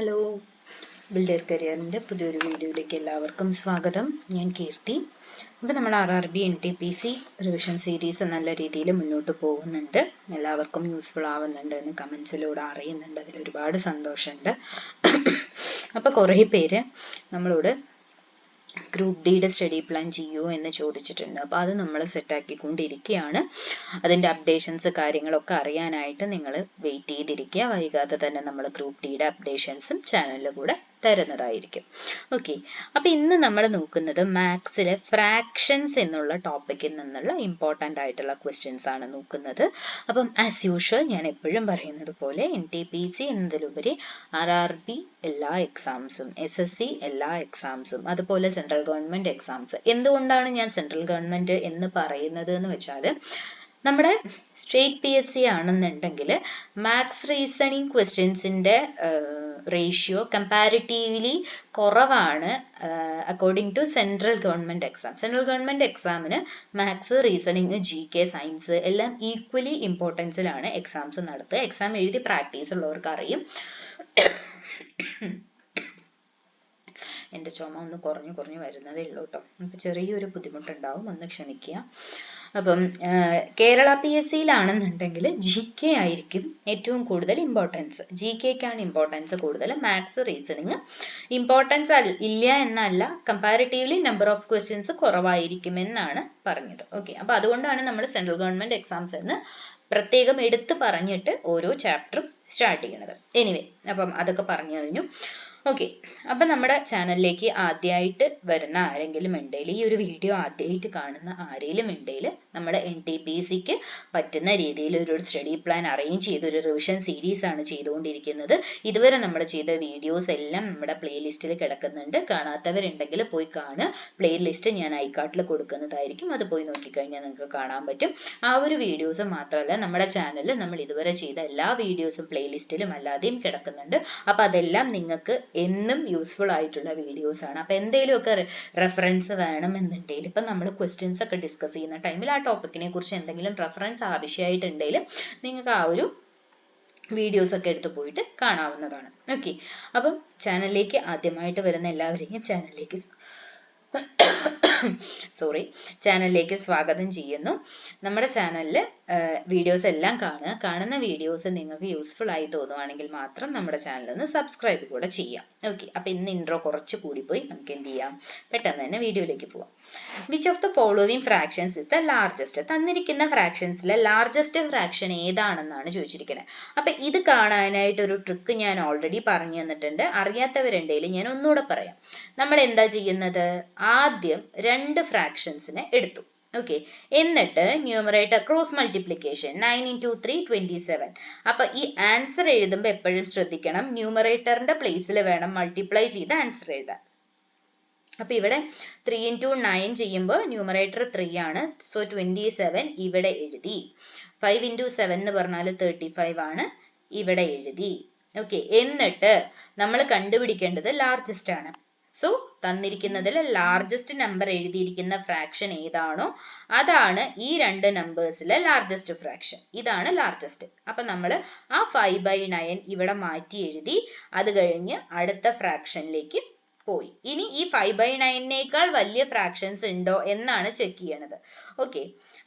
Hello, builder കരിയറിൻ്റെ പുതിയൊരു വീഡിയോയിലേക്ക് എല്ലാവർക്കും സ്വാഗതം. ഞാൻ കീർത്തി. അപ്പോൾ നമ്മൾ RRB NTPC റിവിഷൻ സീരീസ് നല്ല രീതിയിൽ മുന്നോട്ട് പോകുന്നുണ്ട്. എല്ലാവർക്കും യൂസ്ഫുൾ ആവുന്നുണ്ട് എന്ന് കമൻസിലൂടെ അറിയുന്നുണ്ട്. അതിൽ ഒരുപാട് സന്തോഷമുണ്ട്. അപ്പോൾ കുറേ പേര് നമ്മളോട് ഗ്രൂപ്പ് ഡിയുടെ സ്റ്റഡി പ്ലാൻ ചെയ്യുമോ എന്ന് ചോദിച്ചിട്ടുണ്ട്. അപ്പോൾ അത് നമ്മൾ സെറ്റാക്കിക്കൊണ്ടിരിക്കുകയാണ്. അതിൻ്റെ അപ്ഡേഷൻസ് കാര്യങ്ങളൊക്കെ അറിയാനായിട്ട് നിങ്ങൾ വെയിറ്റ് ചെയ്തിരിക്കുക. വൈകാതെ തന്നെ നമ്മൾ ഗ്രൂപ്പ് ഡിയുടെ അപ്ഡേഷൻസും ചാനലിൽ കൂടെ തരുന്നതായിരിക്കും. ഓക്കെ, അപ്പോൾ ഇന്ന് നമ്മൾ നോക്കുന്നത് മാത്സിലെ ഫ്രാക്ഷൻസ് എന്നുള്ള ടോപ്പിക്കിൽ നിന്നുള്ള ഇമ്പോർട്ടൻ്റ് ആയിട്ടുള്ള ക്വസ്റ്റ്യൻസ് ആണ് നോക്കുന്നത്. അപ്പം ആസ് യൂഷ്വൽ ഞാൻ എപ്പോഴും പറയുന്നത് പോലെ NTPC എന്നതിലുപരി RRB എല്ലാ എക്സാംസും, SSC എല്ലാ എക്സാംസും, അതുപോലെ സെൻട്രൽ ഗവൺമെൻറ് എക്സാംസ്. എന്തുകൊണ്ടാണ് ഞാൻ സെൻട്രൽ ഗവൺമെൻറ് എന്ന് പറയുന്നത് എന്ന് വെച്ചാൽ, നമ്മുടെ സ്റ്റേറ്റ് PSC ആണെന്നുണ്ടെങ്കിൽ മാത്സ് റീസണിങ് ക്വസ്റ്റ്യൻസിൻ്റെ റേഷ്യോ കമ്പാരിറ്റീവ്ലി കുറവാണ് according to central government exam. Central government എക്സാമിന് മാത്സ്, റീസണിങ്, GK, സയൻസ് എല്ലാം ഈക്വലി ഇമ്പോർട്ടൻസിലാണ് എക്സാംസ് നടത്തുക. എക്സാം എഴുതി പ്രാക്ടീസ് ഉള്ളവർക്ക് അറിയും. എൻ്റെ ചുമ ഒന്ന് കുറഞ്ഞു വരുന്നതേ ഉള്ളൂ കേട്ടോ. അപ്പോൾ ചെറിയൊരു ബുദ്ധിമുട്ടുണ്ടാവും, ഒന്ന് ക്ഷമിക്കുക. അപ്പം കേരള PSC യിലാണെന്നുണ്ടെങ്കിൽ GK ആയിരിക്കും ഏറ്റവും കൂടുതൽ ഇമ്പോർട്ടൻസ്. GKക്കാണ് ഇമ്പോർട്ടൻസ് കൂടുതൽ. മാത്സ്, റീസണിങ് ഇമ്പോർട്ടൻസ് ഇല്ല എന്നല്ല, കമ്പാരിറ്റീവ്ലി നമ്പർ ഓഫ് ക്വസ്റ്റ്യൻസ് കുറവായിരിക്കുമെന്നാണ് പറഞ്ഞത്. ഓക്കെ, അപ്പോൾ അതുകൊണ്ടാണ് നമ്മൾ സെൻട്രൽ ഗവൺമെൻറ് എക്സാംസ് എന്ന് പ്രത്യേകം എടുത്ത് പറഞ്ഞിട്ട് ഓരോ ചാപ്റ്ററും സ്റ്റാർട്ട് ചെയ്യണത്. എനിവേ, അപ്പം അതൊക്കെ പറഞ്ഞു കഴിഞ്ഞു. ഓക്കെ, അപ്പം നമ്മുടെ ചാനലിലേക്ക് ആദ്യമായിട്ട് വരുന്ന ആരെങ്കിലും ഉണ്ടെങ്കിൽ, ഈ ഒരു വീഡിയോ ആദ്യമായിട്ട് കാണുന്ന ആരെങ്കിലും ഉണ്ടെങ്കിൽ, നമ്മൾ NTPCക്ക് പറ്റുന്ന രീതിയിൽ ഒരു സ്റ്റഡി പ്ലാൻ അറേഞ്ച് ചെയ്ത് ഒരു റിവിഷൻ സീരീസ് ആണ് ചെയ്തുകൊണ്ടിരിക്കുന്നത്. ഇതുവരെ നമ്മൾ ചെയ്ത വീഡിയോസ് എല്ലാം നമ്മുടെ പ്ലേലിസ്റ്റിൽ കിടക്കുന്നുണ്ട്. കാണാത്തവരുണ്ടെങ്കിൽ പോയി കാണുക. പ്ലേലിസ്റ്റ് ഞാൻ ഐക്കാർട്ടിൽ കൊടുക്കുന്നതായിരിക്കും. അത് പോയി നോക്കിക്കഴിഞ്ഞാൽ നിങ്ങൾക്ക് കാണാൻ പറ്റും. ആ ഒരു വീഡിയോസ് മാത്രമല്ല, നമ്മുടെ ചാനലിൽ നമ്മൾ ഇതുവരെ ചെയ്ത എല്ലാ വീഡിയോസും പ്ലേലിസ്റ്റിലും അല്ലാതെയും കിടക്കുന്നുണ്ട്. അപ്പോൾ അതെല്ലാം നിങ്ങൾക്ക് എന്നും യൂസ്ഫുൾ ആയിട്ടുള്ള വീഡിയോസ് ആണ്. അപ്പോൾ എന്തെങ്കിലുമൊക്കെ റെഫറൻസ് വേണമെന്നുണ്ടെങ്കിൽ, ഇപ്പം നമ്മൾ ക്വസ്റ്റ്യൻസ് ഒക്കെ ഡിസ്കസ് ചെയ്യുന്ന ടൈമിൽ ആ ടോപ്പിക്കിനെ കുറിച്ച് എന്തെങ്കിലും റെഫറൻസ് ആവശ്യമായിട്ടുണ്ടെങ്കിൽ നിങ്ങൾക്ക് ആ ഒരു വീഡിയോസ് ഒക്കെ എടുത്ത് പോയിട്ട് കാണാവുന്നതാണ്. ഓക്കെ, അപ്പം ചാനലിലേക്ക് ആദ്യമായിട്ട് വരുന്ന എല്ലാവരെയും ചാനലിലേക്ക് സ്വാഗതം ചെയ്യുന്നു. നമ്മുടെ ചാനലിൽ വീഡിയോസ് എല്ലാം കാണുന്ന വീഡിയോസ് നിങ്ങൾക്ക് യൂസ്ഫുൾ ആയി തോന്നുവാണെങ്കിൽ മാത്രം നമ്മുടെ ചാനൽ ഒന്ന് സബ്സ്ക്രൈബ് കൂടെ ചെയ്യാം. ഓക്കെ, അപ്പോൾ ഇന്ന് ഇൻട്രോ കുറച്ച് കൂടിപ്പോയി, നമുക്ക് എന്ത് ചെയ്യാം, പെട്ടെന്ന് തന്നെ വീഡിയോയിലേക്ക് പോവാം. Which of the following fractions is the largest? തന്നിരിക്കുന്ന ഫ്രാക്ഷൻസിലെ ലാർജസ്റ്റ് ഫ്രാക്ഷൻ ഏതാണെന്നാണ് ചോദിച്ചിരിക്കുന്നത്. അപ്പം ഇത് കാണാനായിട്ട് ഒരു ട്രിക്ക് ഞാൻ ഓൾറെഡി പറഞ്ഞു തന്നിട്ടുണ്ട്. അറിയാത്തവരുണ്ടെങ്കിൽ ഞാൻ ഒന്നുകൂടെ പറയാം. നമ്മൾ എന്താ ചെയ്യുന്നത്? ആദ്യം രണ്ട് ഫ്രാക്ഷൻസിനെ എടുത്തു. ഓക്കെ, എന്നിട്ട് ന്യൂമറേറ്റർ ക്രോസ് മൾട്ടിപ്ലിക്കേഷൻ 9 into 3 27. അപ്പൊ ഈ ആൻസർ എഴുതുമ്പോൾ എപ്പോഴും ശ്രദ്ധിക്കണം, ന്യൂമറേറ്ററിന്റെ പ്ലേസിൽ വേണം മൾട്ടിപ്ലൈ ചെയ്ത് ആൻസർ എഴുതാൻ. അപ്പൊ ഇവിടെ 3 into 9 ചെയ്യുമ്പോൾ ന്യൂമറേറ്റർ 3 ആണ്. സോ 27 ഇവിടെ എഴുതി. 5 into 7 എന്ന് പറഞ്ഞാൽ 35 ആണ്, ഇവിടെ എഴുതി. ഓക്കെ, എന്നിട്ട് നമ്മൾ കണ്ടുപിടിക്കേണ്ടത് ലാർജസ്റ്റ് ആണ്. സോ തന്നിരിക്കുന്നതിൽ ലാർജസ്റ്റ് നമ്പർ എഴുതിയിരിക്കുന്ന ഫ്രാക്ഷൻ ഏതാണോ അതാണ് ഈ രണ്ട് നമ്പേഴ്സിലെ ലാർജസ്റ്റ് ഫ്രാക്ഷൻ. ഇതാണ് ലാർജസ്റ്റ്. അപ്പൊ നമ്മൾ ആ 5/9 ഇവിടെ മാറ്റി എഴുതി. അത് കഴിഞ്ഞ് അടുത്ത ഫ്രാക്ഷനിലേക്ക് പോയി. ഇനി ഈ 5/9നേക്കാൾ വലിയ ഫ്രാക്ഷൻസ് ഉണ്ടോ എന്നാണ് ചെക്ക് ചെയ്യണത്. ഓക്കെ,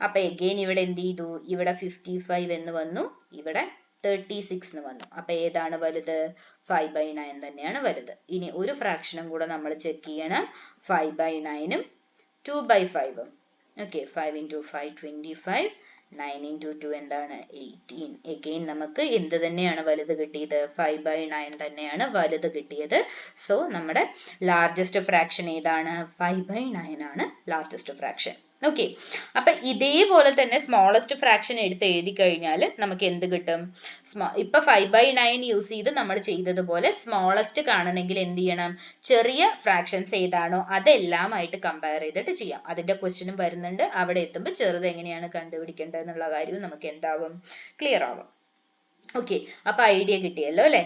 അപ്പൊ എഗെയിൻ ഇവിടെ എന്ത് ചെയ്തു? ഇവിടെ 55 എന്ന് വന്നു, ഇവിടെ 36 എന്ന് വന്നു. അപ്പൊ ഏതാണ് വലുത്? 5/9 തന്നെയാണ് വലുത്. ഇനി ഒരു ഫ്രാക്ഷനും കൂടെ നമ്മൾ ചെക്ക് ചെയ്യണം, 5/9ഉം 2/5ഉം. ഓക്കെ, 5 into 5 25, 9 into 2 എന്താണ്? 18. എഗെയിൻ നമുക്ക് എന്ത് തന്നെയാണ് വലുത് കിട്ടിയത്? 5/9 തന്നെയാണ് വലുത് കിട്ടിയത്. സോ നമ്മുടെ ലാർജസ്റ്റ് ഫ്രാക്ഷൻ ഏതാണ്? 5/9 ആണ് ലാർജസ്റ്റ് ഫ്രാക്ഷൻ. ഓക്കെ, അപ്പൊ ഇതേപോലെ തന്നെ സ്മോളസ്റ്റ് ഫ്രാക്ഷൻ എടുത്ത് എഴുതി കഴിഞ്ഞാൽ നമുക്ക് എന്ത് കിട്ടും? ഇപ്പൊ 5/9 യൂസ് ചെയ്ത് നമ്മൾ ചെയ്തതുപോലെ സ്മോളസ്റ്റ് കാണണമെങ്കിൽ എന്ത് ചെയ്യണം? ചെറിയ ഫ്രാക്ഷൻസ് ഏതാണോ അതെല്ലാമായിട്ട് കമ്പയർ ചെയ്തിട്ട് ചെയ്യാം. അതിന്റെ ക്വസ്റ്റ്യനും വരുന്നുണ്ട്. അവിടെ എത്തുമ്പോൾ ചെറുത് എങ്ങനെയാണ് കണ്ടുപിടിക്കേണ്ടത് എന്നുള്ള കാര്യവും നമുക്ക് എന്താവും? ക്ലിയർ ആവും. ഓക്കെ, അപ്പൊ ഐഡിയ കിട്ടിയല്ലോ അല്ലെ?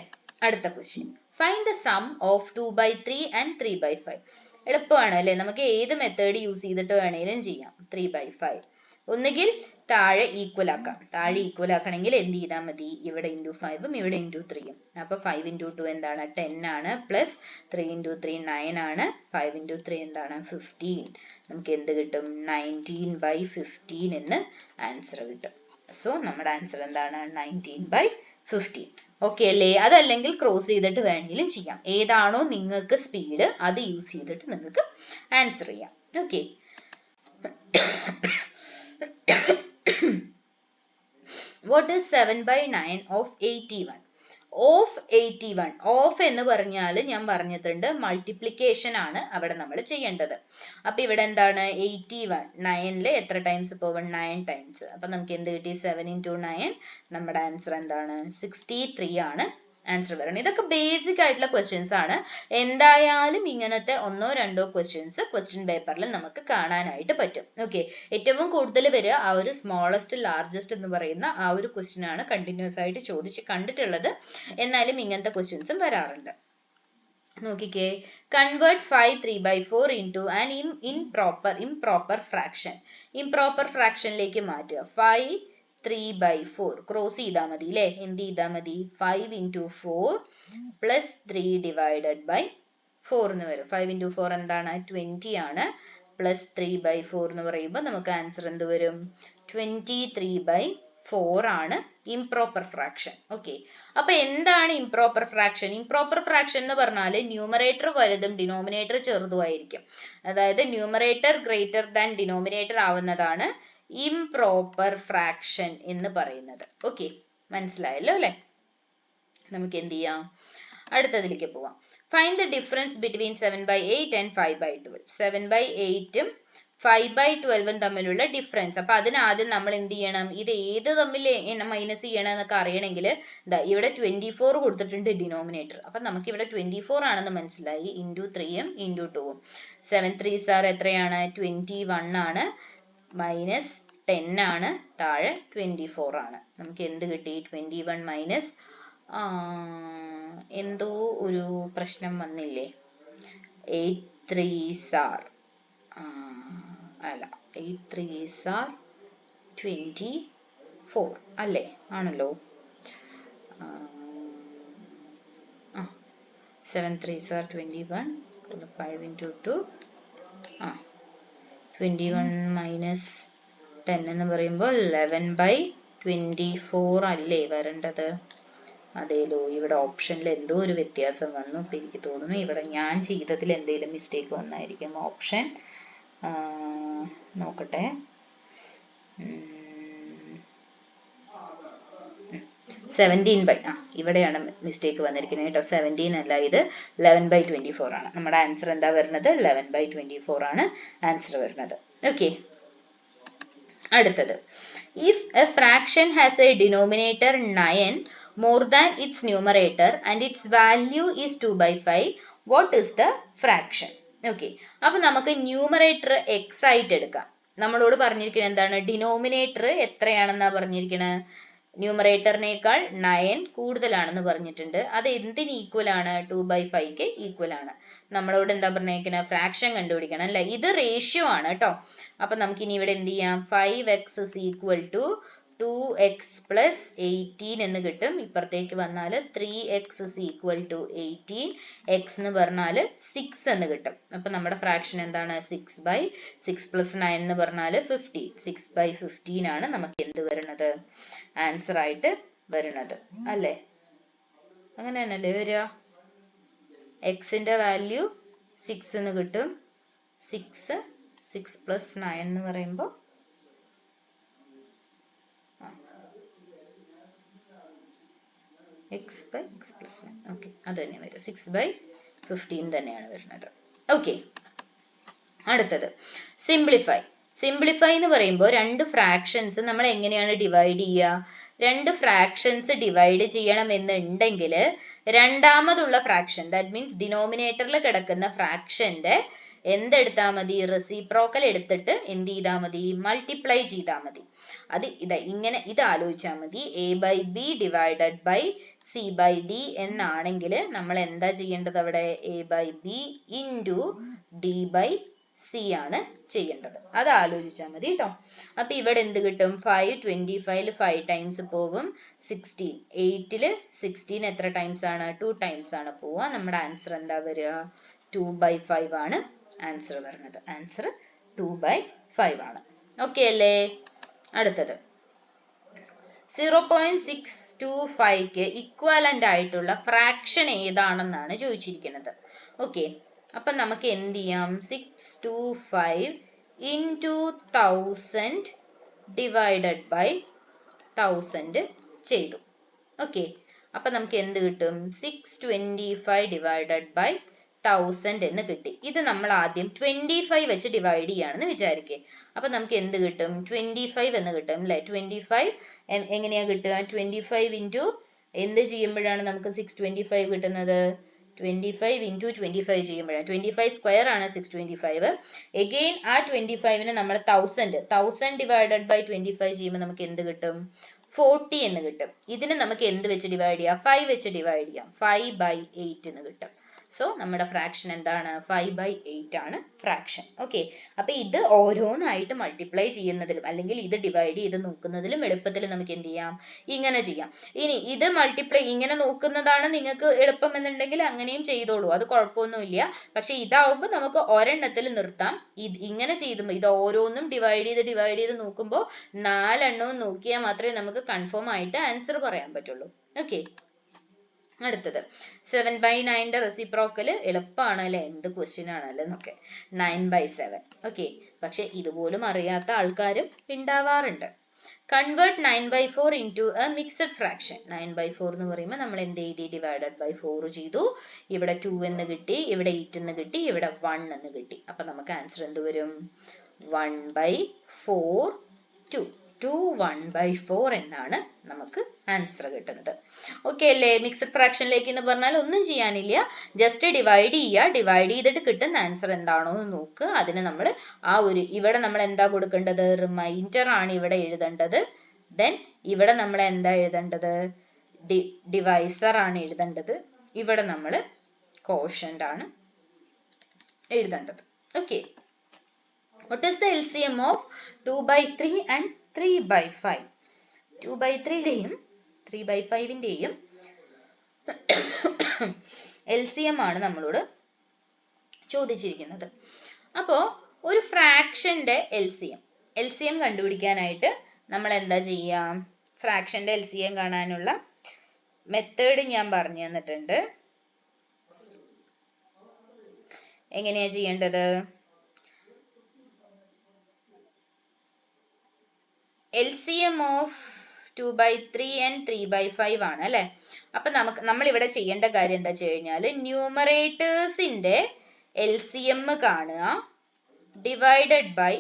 അടുത്ത question, find the sum of 2/3 and 3/5. എളുപ്പമാണ് അല്ലെ? നമുക്ക് ഏത് മെത്തേഡ് യൂസ് ചെയ്തിട്ട് വേണേലും ചെയ്യാം. 3/5 ഒന്നുകിൽ താഴെ ഈക്വൽ ആക്കാം. താഴെ ഈക്വൽ ആക്കണമെങ്കിൽ എന്ത് ചെയ്താൽ മതി? ഇവിടെ ഇൻറ്റു 5ഉം ഇവിടെ ഇൻറ്റു 3ഉം. അപ്പൊ 5 ഇൻറ്റു 2 എന്താണ്? 10 ആണ്. പ്ലസ് 3 ഇൻറ്റു 3 9 ആണ്. 5 ഇൻറ്റു 3 എന്താണ്? 15. നമുക്ക് എന്ത് കിട്ടും? 19/15 എന്ന് ആൻസർ കിട്ടും. സോ നമ്മുടെ ആൻസർ എന്താണ്? 19/15. ഓക്കെ അല്ലേ? അതല്ലെങ്കിൽ ക്രോസ് ചെയ്തിട്ട് വേണമെങ്കിലും ചെയ്യാം. ഏതാണോ നിങ്ങൾക്ക് സ്പീഡ് അത് യൂസ് ചെയ്തിട്ട് നിങ്ങൾക്ക് ആൻസർ ചെയ്യാം. Okay. What is 7/9 of 81? Of 81. Of എന്ന് പറഞ്ഞാൽ ഞാൻ പറഞ്ഞിട്ടുണ്ട് മൾട്ടിപ്ലിക്കേഷൻ ആണ് അവിടെ നമ്മൾ ചെയ്യേണ്ടത്. അപ്പൊ ഇവിടെ എന്താണ്? 81. 9ല് എത്ര ടൈംസ് പോകും? 9 ടൈംസ്. അപ്പൊ നമുക്ക് എന്ത് കിട്ടി? 7 into 9. നമ്മുടെ ആൻസർ എന്താണ്? 63 ആണ് ആൻസർ വരണം. ഇതൊക്കെ ബേസിക് ആയിട്ടുള്ള ക്വസ്റ്റ്യൻസ് ആണ്. എന്തായാലും ഇങ്ങനത്തെ ഒന്നോ രണ്ടോ ക്വസ്റ്റ്യൻസ് ക്വസ്റ്റ്യൻ പേപ്പറിൽ നമുക്ക് കാണാനായിട്ട് പറ്റും. ഓക്കെ. ഏറ്റവും കൂടുതൽ വരിക ആ ഒരു സ്മോളസ്റ്റ് ലാർജസ്റ്റ് എന്ന് പറയുന്ന ആ ഒരു ക്വസ്റ്റ്യൻ ആണ് കണ്ടിന്യൂസ് ആയിട്ട് ചോദിച്ച് കണ്ടിട്ടുള്ളത്. എന്നാലും ഇങ്ങനത്തെ ക്വസ്റ്റ്യൻസും വരാറുണ്ട്. നോക്കിക്കേ. Convert 5 3/4 into an improper fraction. Improper ഫ്രാക്ഷനിലേക്ക് മാറ്റുക. 5 3/4 ക്രോസ് ചെയ്താൽ മതി അല്ലേ? എന്ത് ചെയ്താൽ മതി? 5 into 4 plus 3 divided by 4 എന്ന് വരും. 5 into 4 എന്താണ്? 20 ആണ്. പ്ലസ് 3/4 എന്ന് പറയുമ്പോൾ നമുക്ക് ആൻസർ എന്ത് വരും? 23/4 ആണ് ഇംപ്രോപ്പർ ഫ്രാക്ഷൻ. ഓക്കെ. അപ്പൊ എന്താണ് ഇംപ്രോപ്പർ ഫ്രാക്ഷൻ? ഇംപ്രോപ്പർ ഫ്രാക്ഷൻ എന്ന് പറഞ്ഞാൽ ന്യൂമറേറ്റർ വലുതും ഡിനോമിനേറ്റർ ചെറുതുമായിരിക്കും. അതായത് ന്യൂമറേറ്റർ ഗ്രേറ്റർ ദാൻ ഡിനോമിനേറ്റർ ആവുന്നതാണ് ഇംപ്രോപ്പർ ഫ്രാക്ഷൻ എന്ന് പറയുന്നത്. ഓക്കെ, മനസ്സിലായല്ലോ അല്ലെ? നമുക്ക് എന്ത് ചെയ്യാം? അടുത്തതിലേക്ക് പോവാം. Find the difference between 7/8 and 5/12. 7/8ഉം 5/12ഉം തമ്മിലുള്ള ഡിഫറൻസ്. അപ്പൊ അതിനാദ്യം നമ്മൾ എന്ത് ചെയ്യണം? ഇത് ഏത് തമ്മിൽ മൈനസ് ചെയ്യണം എന്നൊക്കെ അറിയണമെങ്കിൽ ഇവിടെ 24 കൊടുത്തിട്ടുണ്ട് ഡിനോമിനേറ്റർ. അപ്പൊ നമുക്ക് ഇവിടെ 24 ആണെന്ന് മനസ്സിലായി. ഇൻറ്റു 3ഉം ഇൻറ്റു 2ഉം. 7 3s are എത്രയാണ്? 21 ആണ്. മൈനസ് 10 ആണ്. താഴെ 24 ആണ്. നമുക്ക് എന്ത് കിട്ടി? 21 മൈനസ് എന്തോ ഒരു പ്രശ്നം വന്നില്ലേ? 8 3s are അല്ല 8 3s are 24 അല്ലേ? ആണല്ലോ. 7 3s are 21. 5 into 2. 21 മൈനസ് 10 എന്ന് പറയുമ്പോൾ 11/24 അല്ലേ വരേണ്ടത്? അതേലോ, ഇവിടെ ഓപ്ഷനിൽ എന്തോ ഒരു വ്യത്യാസം വന്നു. ഇപ്പം എനിക്ക് തോന്നുന്നു ഇവിടെ ഞാൻ ചെയ്തതിൽ എന്തെങ്കിലും മിസ്റ്റേക്ക് വന്നായിരിക്കും. ഓപ്ഷൻ നോക്കട്ടെ. 17 ഇവിടെയാണ് മിസ്റ്റേക്ക് വന്നിരിക്കുന്നത് കേട്ടോ. 17 അല്ല, ഇത് 11/24 ആണ്. നമ്മുടെ ആൻസർ എന്താ വരുന്നത്? 11/24 ആണ് ആൻസർ വരുന്നത്. ഓക്കെ. അടുത്തത്, if a fraction has a denominator 9 more than its numerator and its value is 2/5, what is the fraction? Okay. അപ്പൊ നമുക്ക് ന്യൂമറേറ്റർ x ആയിട്ട് എടുക്കാം. നമ്മളോട് പറഞ്ഞിരിക്കുന്നത് എന്താണ്? ഡിനോമിനേറ്റർ എത്രയാണെന്നാ പറഞ്ഞിരിക്കുന്നത്? ന്യൂമറേറ്ററിനേക്കാൾ 9 കൂടുതലാണെന്ന് പറഞ്ഞിട്ടുണ്ട്. അത് എന്തിന് ഈക്വൽ ആണ്? 2/5ക്ക് ഈക്വൽ ആണ്. നമ്മളോട് എന്താ പറഞ്ഞേക്കുന്നത്? ഫ്രാക്ഷൻ കണ്ടുപിടിക്കണം അല്ലെ? ഇത് റേഷ്യോ ആണ് കേട്ടോ. അപ്പൊ നമുക്ക് ഇനി ഇവിടെ എന്ത് ചെയ്യാം? 5x is equal to 2x plus 18 എന്ന് കിട്ടും. ഇപ്പുറത്തേക്ക് വന്നാൽ 3x is equal to 18. x എന്ന് പറഞ്ഞാൽ 6 എന്ന് കിട്ടും. അപ്പൊ നമ്മുടെ ഫ്രാക്ഷൻ എന്താണ്? 6/6 plus 9 എന്ന് പറഞ്ഞാൽ 15. 6/15 ആണ് നമുക്ക് എന്ത് വരുന്നത്? ആൻസർ ആയിട്ട് വരുന്നത് അല്ലേ? അങ്ങനെ തന്നെയല്ലേ വരിക? എക്സിന്റെ വാല്യൂ 6 എന്ന് കിട്ടും. 6 plus 9 എന്ന് പറയുമ്പോൾ x/x plus 9. ഓക്കെ, അത് തന്നെ വരും. 6/15 തന്നെയാണ് വരുന്നത്. ഓക്കെ. അടുത്തത് സിംപ്ലിഫൈ. സിംപ്ലിഫൈ എന്ന് പറയുമ്പോൾ രണ്ട് ഫ്രാക്ഷൻസ് നമ്മൾ എങ്ങനെയാണ് ഡിവൈഡ് ചെയ്യുക? രണ്ട് ഫ്രാക്ഷൻസ് ഡിവൈഡ് ചെയ്യണമെന്നുണ്ടെങ്കിൽ രണ്ടാമതുള്ള ഫ്രാക്ഷൻ, ദാറ്റ് മീൻസ് ഡിനോമിനേറ്ററിൽ കിടക്കുന്ന ഫ്രാക്ഷന്റെ എന്തെടുത്താൽ മതി? റെസിപ്രോക്കൽ എടുത്തിട്ട് എന്ത് ചെയ്താൽ മതി? മൾട്ടിപ്ലൈ ചെയ്താൽ മതി. അത് ഇങ്ങനെ ഇത് ആലോചിച്ചാൽ മതി. a/b ഡിവൈഡഡ് ബൈ c/d എന്നാണെങ്കിൽ നമ്മൾ എന്താ ചെയ്യേണ്ടത്? അവിടെ a/b ഇൻറ്റു d/c സി ആണ് ചെയ്യേണ്ടത്. അത് ആലോചിച്ചാൽ മതി കേട്ടോ. അപ്പൊ ഇവിടെ എന്ത് കിട്ടും? 5 25 5 ടൈംസ് പോകും 16. 8 16 എത്ര ടൈംസ് ആണ്? 2 ടൈംസ് ആണ് പോവുക. നമ്മുടെ ആൻസർ എന്താ വരിക? 2/5 ആണ് ആൻസർ വരുന്നത്. ആൻസർ 2/5 ആണ്. ഓക്കെ അല്ലേ? അടുത്തത് 0.625 ഇക്വലന്റ് ആയിട്ടുള്ള ഫ്രാക്ഷൻ ഏതാണെന്നാണ് ചോദിച്ചിരിക്കുന്നത്. ഓക്കെ, അപ്പൊ നമുക്ക് എന്ത് ചെയ്യാം? 625 into 1000 divided by 1000 ചെയ്തു. ഓക്കെ, അപ്പൊ നമുക്ക് എന്ത് കിട്ടും? 625 divided by 1000 എന്ന് കിട്ടി. ഇത് നമ്മൾ ആദ്യം 25 വെച്ച് ഡിവൈഡ് ചെയ്യാണെന്ന് വിചാരിക്കേ. അപ്പൊ നമുക്ക് എന്ത് കിട്ടും? 25 എന്ന് കിട്ടും അല്ലെ? 25 എങ്ങനെയാ കിട്ടുക? 25 into എന്ത് ചെയ്യുമ്പോഴാണ് നമുക്ക് 625 കിട്ടുന്നത്? 25 into 25 ചെയ്യുമ്പോഴാണ്. 25 സ്ക്വയർ ആണ് 625. എഗെയിൻ ആ 25നെ നമ്മൾ 1000 ഡിവൈഡഡ് ബൈ 25 ചെയ്യുമ്പോൾ നമുക്ക് എന്ത് കിട്ടും? 40 എന്ന് കിട്ടും. ഇതിന് നമുക്ക് എന്ത് വെച്ച് ഡിവൈഡ് ചെയ്യാം? 5 വെച്ച് ഡിവൈഡ് ചെയ്യാം. 5/8 എന്ന് കിട്ടും. സോ നമ്മുടെ ഫ്രാക്ഷൻ എന്താണ്? 5/8 ആണ് ഫ്രാക്ഷൻ. ഓക്കെ, അപ്പൊ ഇത് ഓരോന്നായിട്ട് മൾട്ടിപ്ലൈ ചെയ്യുന്നതിലും അല്ലെങ്കിൽ ഇത് ഡിവൈഡ് ചെയ്ത് നോക്കുന്നതിലും എളുപ്പത്തിൽ നമുക്ക് എന്ത് ചെയ്യാം? ഇങ്ങനെ ചെയ്യാം. ഇനി ഇത് മൾട്ടിപ്ലൈ ഇങ്ങനെ നോക്കുന്നതാണ് നിങ്ങൾക്ക് എളുപ്പം എന്നുണ്ടെങ്കിൽ അങ്ങനെയും ചെയ്തോളൂ, അത് കുഴപ്പമൊന്നുമില്ല. പക്ഷെ ഇതാവുമ്പോൾ നമുക്ക് ഒരെണ്ണത്തിൽ നിർത്താം. ഇങ്ങനെ ചെയ്തുമ്പോൾ ഇത് ഓരോന്നും ഡിവൈഡ് ചെയ്ത് നോക്കുമ്പോൾ 4 എണ്ണവും നോക്കിയാൽ മാത്രമേ നമുക്ക് കൺഫേം ആയിട്ട് ആൻസർ പറയാൻ പറ്റുള്ളൂ. ഓക്കെ, അടുത്തത് 7/9 റെസിപ്രോക്കൽ എളുപ്പമാണ് അല്ലെ? എന്ത് ക്വസ്റ്റ്യൻ ആണല്ലോ എന്നൊക്കെ. 9/7. ഓക്കെ, പക്ഷെ ഇതുപോലും അറിയാത്ത ആൾക്കാരും ഉണ്ടാവാറുണ്ട്. Convert 9/4 into a mixed fraction. 9/4 എന്ന് പറയുമ്പോൾ നമ്മൾ എന്ത് ചെയ്തി? ഡിവൈഡഡ് ബൈ 4 ചെയ്തു. ഇവിടെ 2 എന്ന് കിട്ടി, ഇവിടെ 8 എന്ന് കിട്ടി, ഇവിടെ 1 എന്ന് കിട്ടി. അപ്പൊ നമുക്ക് ആൻസർ എന്ത് വരും? 1/4 2. 1/4 എന്നാണ് നമുക്ക് ആൻസർ കിട്ടുന്നത്. ഓക്കെ അല്ലേ? മിക്സഡ് ഫ്രാക്ഷനിലേക്ക് എന്ന് പറഞ്ഞാൽ ഒന്നും ചെയ്യാനില്ല, ജസ്റ്റ് ഡിവൈഡ് ചെയ്യുക. ഡിവൈഡ് ചെയ്തിട്ട് കിട്ടുന്ന ആൻസർ എന്താണോ എന്ന് നോക്കുക. അതിന് നമ്മൾ ഇവിടെ നമ്മൾ എന്താ കൊടുക്കേണ്ടത്? റിമൈൻഡർ ആണ് ഇവിടെ എഴുതേണ്ടത്. ദെൻ ഇവിടെ നമ്മൾ എന്താ എഴുതേണ്ടത്? ഡിവൈസർ ആണ് എഴുതേണ്ടത്. ഇവിടെ നമ്മൾ കോഷ്യന്റ് ആണ് എഴുതേണ്ടത്. Okay, what is the LCM of 2/3 and 3/5? 2/3യുടെയും 3/5ന്റെയും LCM ആണ് നമ്മളോട് ചോദിച്ചിരിക്കുന്നത്. അപ്പോൾ ഒരു ഫ്രാക്ഷന്റെ LCM കണ്ടുപിടിക്കാനായിട്ട് നമ്മൾ എന്താ ചെയ്യാം? ഫ്രാക്ഷന്റെ LCM കാണാനുള്ള മെത്തേഡ് ഞാൻ പറഞ്ഞു തന്നിട്ടുണ്ട്. എങ്ങനെയാ ചെയ്യേണ്ടത്? LCM of 2/3 and 3/5 ആണ് അല്ലെ? അപ്പൊ നമ്മൾ ഇവിടെ ചെയ്യേണ്ട കാര്യം എന്താ വെച്ച് കഴിഞ്ഞാല് ന്യൂമറേറ്റേഴ്സിന്റെ LCM കാണുക, ഡിവൈഡഡ് ബൈ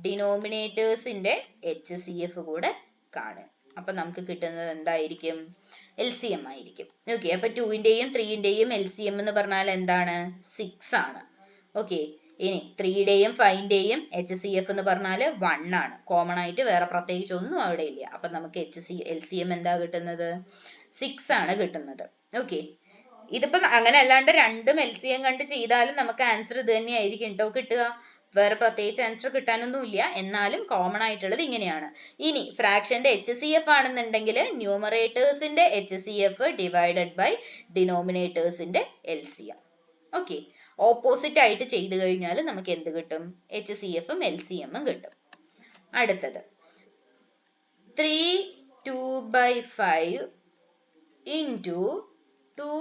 ഡിനോമിനേറ്റേഴ്സിന്റെ HCF കൂടെ കാണുക. അപ്പൊ നമുക്ക് കിട്ടുന്നത് എന്തായിരിക്കും? LCM ആയിരിക്കും. ഓക്കെ, അപ്പൊ 2ന്റെയും 3ന്റെയും LCM എന്ന് പറഞ്ഞാൽ എന്താണ്? 6 ആണ്. ഓക്കെ, ഇനി 3യുടെയും 5ന്റെയും HCF എന്ന് പറഞ്ഞാൽ 1 ആണ്. കോമൺ ആയിട്ട് വേറെ പ്രത്യേകിച്ച് ഒന്നും അവിടെ ഇല്ല. അപ്പൊ നമുക്ക് LCM എന്താ കിട്ടുന്നത്? 6 ആണ് കിട്ടുന്നത്. ഓക്കെ, ഇതിപ്പോ അങ്ങനെ അല്ലാണ്ട് രണ്ടും LCM കണ്ട് ചെയ്താലും നമുക്ക് ആൻസർ ഇത് തന്നെയായിരിക്കും കേട്ടോ കിട്ടുക. വേറെ പ്രത്യേകിച്ച് ആൻസർ കിട്ടാനൊന്നും ഇല്ല. എന്നാലും കോമൺ ആയിട്ടുള്ളത് ഇങ്ങനെയാണ്. ഇനി ഫ്രാക്ഷന്റെ HCF ആണെന്നുണ്ടെങ്കിൽ ന്യൂമറേറ്റേഴ്സിന്റെ HCF ഡിവൈഡഡ് ബൈ ഡിനോമിനേറ്റേഴ്സിന്റെ LCM. ഓക്കെ, ഓപ്പോസിറ്റ് ആയിട്ട് ചെയ്തു കഴിഞ്ഞാൽ നമുക്ക് എന്ത് കിട്ടും? HCFും LCMും കിട്ടും. അടുത്തത് 3 2/5 into 2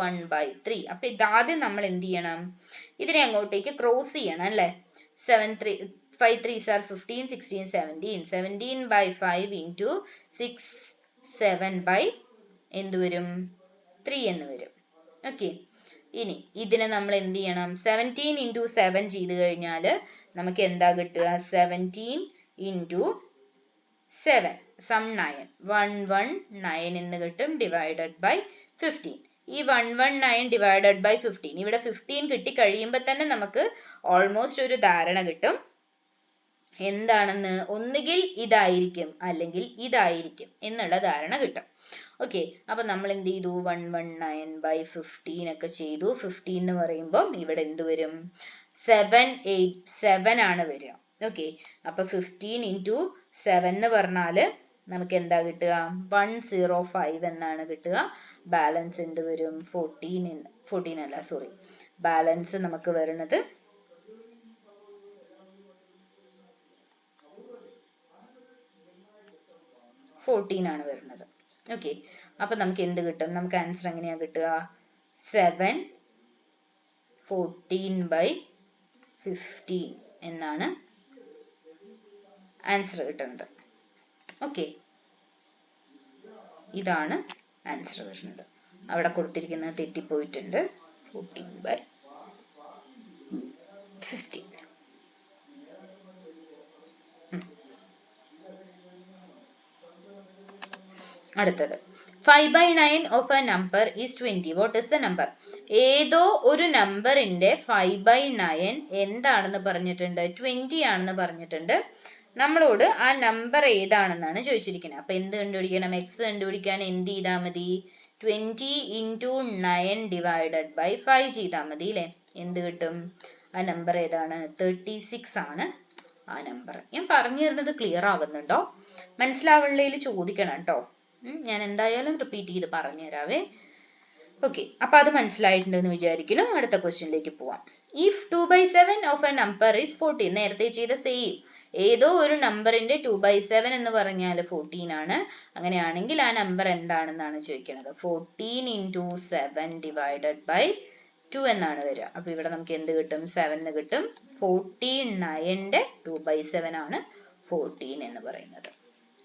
1/3. അപ്പൊ ഇതാദ്യം നമ്മൾ എന്ത് ചെയ്യണം? ഇതിനെ അങ്ങോട്ടേക്ക് ക്രോസ് ചെയ്യണം അല്ലെ? 5 3s are 15 16 17. 17/5 into 6 7/3 എന്ന് വരും. ഓക്കെ, ഇനി ഇതിനെ നമ്മൾ എന്ത് ചെയ്യണം? 17 into 7 ചെയ്ത് കഴിഞ്ഞാൽ നമുക്ക് എന്താ കിട്ടുക? 17 into 7 സം 9 119 എന്ന് കിട്ടും, ഡിവൈഡഡ് ബൈ 15. ഈ 119 ഡിവൈഡഡ് ബൈ 15, ഇവിടെ 15 കിട്ടി കഴിയുമ്പോൾ തന്നെ നമുക്ക് ഓൾമോസ്റ്റ് ഒരു ധാരണ കിട്ടും എന്താണെന്ന്. ഒന്നുകിൽ ഇതായിരിക്കും അല്ലെങ്കിൽ ഇതായിരിക്കും എന്നുള്ള ധാരണ കിട്ടും. ഓക്കെ, അപ്പൊ നമ്മൾ എന്ത് ചെയ്തു? 119/15 ഒക്കെ ചെയ്തു. 15 എന്ന് പറയുമ്പോൾ ഇവിടെ എന്ത് വരും? 7 ആണ് വരിക. ഓക്കെ, അപ്പൊ 15 into 7 എന്ന് പറഞ്ഞാല് നമുക്ക് എന്താ കിട്ടുക? 105 എന്നാണ് കിട്ടുക. ബാലൻസ് എന്ത് വരും? 14 അല്ല, സോറി, ബാലൻസ് നമുക്ക് വരുന്നത് 14 ആണ് വരുന്നത്. ഓക്കെ, അപ്പൊ നമുക്ക് എന്ത് കിട്ടും? നമുക്ക് ആൻസർ എങ്ങനെയാ കിട്ടുക? 7/14 എന്നാണ് ആൻസർ കിട്ടുന്നത്. ഓക്കെ, ഇതാണ് ആൻസർ വരുന്നത്. അവിടെ കൊടുത്തിരിക്കുന്നത് തെറ്റിപ്പോയിട്ടുണ്ട്. 14/15. അടുത്തത് 5/9 of a number is 20. What is the number? ഏതോ ഒരു നമ്പറിന്റെ 5/9 എന്താണെന്ന് പറഞ്ഞിട്ടുണ്ട്? 20 ആണെന്ന് പറഞ്ഞിട്ടുണ്ട്. നമ്മളോട് ആ നമ്പർ ഏതാണെന്നാണ് ചോദിച്ചിരിക്കുന്നത്. അപ്പൊ എന്ത് കണ്ടുപിടിക്കണം? എക്സ് കണ്ടുപിടിക്കാൻ എന്ത് ചെയ്താൽ മതി? 20 into 9 divided by 5 ചെയ്താൽ മതി അല്ലേ? എന്ത് കിട്ടും? ആ നമ്പർ ഏതാണ്? 36 ആണ് ആ നമ്പർ. ഞാൻ പറഞ്ഞു തരുന്നത് ക്ലിയർ ആവുന്നുണ്ടോ? മനസ്സിലാവുള്ളതിൽ ചോദിക്കണം കേട്ടോ. ഞാൻ എന്തായാലും റിപ്പീറ്റ് ചെയ്ത് പറഞ്ഞു തരാവേ. ഓക്കെ, അപ്പൊ അത് മനസ്സിലായിട്ടുണ്ടെന്ന് വിചാരിക്കുന്നു. അടുത്ത ക്വസ്റ്റ്യനിലേക്ക് പോവാം. If 2/7 of a number is 14, നേരത്തെ ചെയ്ത സെയിം, ഏതോ ഒരു നമ്പറിന്റെ 2/7 എന്ന് പറഞ്ഞാൽ 14 ആണ്. അങ്ങനെയാണെങ്കിൽ ആ നമ്പർ എന്താണെന്നാണ് ചോദിക്കുന്നത്. 14 into 7 divided by 2 എന്നാണ് വരിക. അപ്പൊ ഇവിടെ നമുക്ക് എന്ത് കിട്ടും? 7 കിട്ടും. 49ന്റെ 2/7 ആണ് 14 എന്ന് പറയുന്നത്.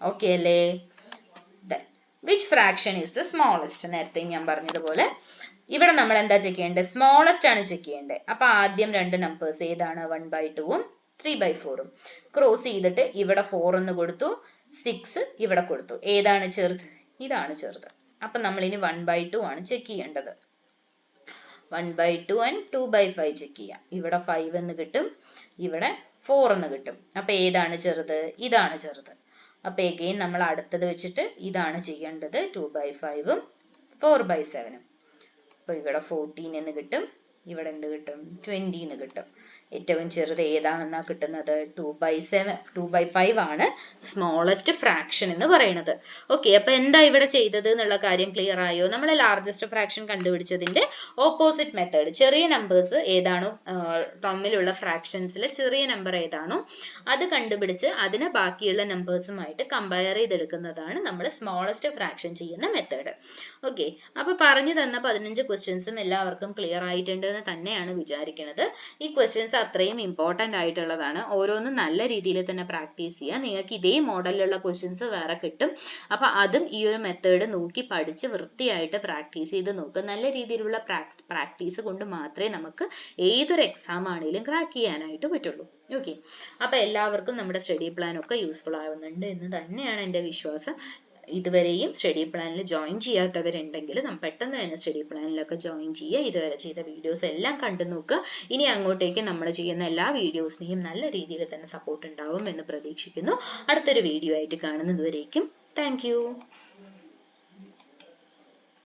ഓക്കെ അല്ലേ? Which fraction is the smallest? നേരത്തെ ഞാൻ പറഞ്ഞതുപോലെ ഇവിടെ നമ്മൾ എന്താ ചെക്ക് ചെയ്യേണ്ടത്? സ്മോളസ്റ്റ് ആണ് ചെക്ക് ചെയ്യേണ്ടത്. അപ്പൊ ആദ്യം രണ്ട് നമ്പേഴ്സ് ഏതാണ്? 1/2ഉം 3/4ഉം ക്രോസ് ചെയ്തിട്ട് ഇവിടെ 4 എന്ന് കൊടുത്തു, 6 ഇവിടെ കൊടുത്തു. ഏതാണ് ചെറുത്? ഇതാണ് ചെറുത്. അപ്പൊ നമ്മൾ ഇനി 1/2 ആണ് ചെക്ക് ചെയ്യേണ്ടത്. 1/2 and 2/5 ചെക്ക് ചെയ്യാം. ഇവിടെ 5 എന്ന് കിട്ടും, ഇവിടെ 4 എന്ന് കിട്ടും. അപ്പൊ ഏതാണ് ചെറുത്? ഇതാണ് ചെറുത്. അപ്പൊ എഗെയിൻ നമ്മൾ അടുത്തത് വെച്ചിട്ട് ഇതാണ് ചെയ്യേണ്ടത്. 2/5ഉം 4/7ഉം. അപ്പൊ ഇവിടെ 14 എന്ന് കിട്ടും, ഇവിടെ എന്ത് കിട്ടും? 20 എന്ന് കിട്ടും. ഏറ്റവും ചെറുത് ഏതാണെന്നാ കിട്ടുന്നത്? 2/5 ആണ് സ്മോളസ്റ്റ് ഫ്രാക്ഷൻ എന്ന് പറയുന്നത്. ഓക്കെ, അപ്പൊ എന്താ ഇവിടെ ചെയ്തത് എന്നുള്ള കാര്യം ക്ലിയർ ആയോ? നമ്മൾ ലാർജസ്റ്റ് ഫ്രാക്ഷൻ കണ്ടുപിടിച്ചതിന്റെ ഓപ്പോസിറ്റ് മെത്തേഡ്, ചെറിയ നമ്പേഴ്സ് ഏതാണോ തമ്മിലുള്ള ഫ്രാക്ഷൻസിലെ ചെറിയ നമ്പർ ഏതാണോ അത് കണ്ടുപിടിച്ച് അതിനെ ബാക്കിയുള്ള നമ്പേഴ്സുമായിട്ട് കമ്പയർ ചെയ്തെടുക്കുന്നതാണ് നമ്മൾ സ്മോളസ്റ്റ് ഫ്രാക്ഷൻ ചെയ്യുന്ന മെത്തേഡ്. ഓക്കെ, അപ്പൊ പറഞ്ഞു തന്ന 15 ക്വസ്റ്റ്യൻസും എല്ലാവർക്കും ക്ലിയർ ആയിട്ടുണ്ട് എന്ന് തന്നെയാണ് വിചാരിക്കുന്നത്. ഈ ക്വസ്റ്റ്യൻസ് അത്രയും ഇമ്പോർട്ടന്റ് ആയിട്ടുള്ളതാണ്. ഓരോന്നും നല്ല രീതിയിൽ തന്നെ പ്രാക്ടീസ് ചെയ്യുക. നിങ്ങൾക്ക് ഇതേ മോഡലിലുള്ള ക്വസ്റ്റ്യൻസ് വേറെ കിട്ടും. അപ്പൊ അതും ഈ ഒരു മെത്തേഡ് നോക്കി പഠിച്ച് വൃത്തിയായിട്ട് പ്രാക്ടീസ് ചെയ്ത് നോക്കുക. നല്ല രീതിയിലുള്ള പ്രാക്ടീസ് കൊണ്ട് മാത്രമേ നമുക്ക് ഏതൊരു എക്സാം ആണെങ്കിലും ക്രാക്ക് ചെയ്യാനായിട്ട് പറ്റുള്ളൂ. ഓക്കെ, അപ്പൊ എല്ലാവർക്കും നമ്മുടെ സ്റ്റഡി പ്ലാൻ ഒക്കെ യൂസ്ഫുൾ ആവുന്നുണ്ട് എന്ന് തന്നെയാണ് എൻ്റെ വിശ്വാസം. ഇതുവരെയും സ്റ്റഡി പ്ലാനിൽ ജോയിൻ ചെയ്യാത്തവരുണ്ടെങ്കിൽ പെട്ടെന്ന് തന്നെ സ്റ്റഡി പ്ലാനിലൊക്കെ ജോയിൻ ചെയ്യുക. ഇതുവരെ ചെയ്ത വീഡിയോസ് എല്ലാം കണ്ടു നോക്കുക. ഇനി അങ്ങോട്ടേക്ക് നമ്മൾ ചെയ്യുന്ന എല്ലാ വീഡിയോസിനെയും നല്ല രീതിയിൽ തന്നെ സപ്പോർട്ട് ഉണ്ടാവും എന്ന് പ്രതീക്ഷിക്കുന്നു. അടുത്തൊരു വീഡിയോ ആയിട്ട് കാണുന്നത് വരേക്കും താങ്ക് യു.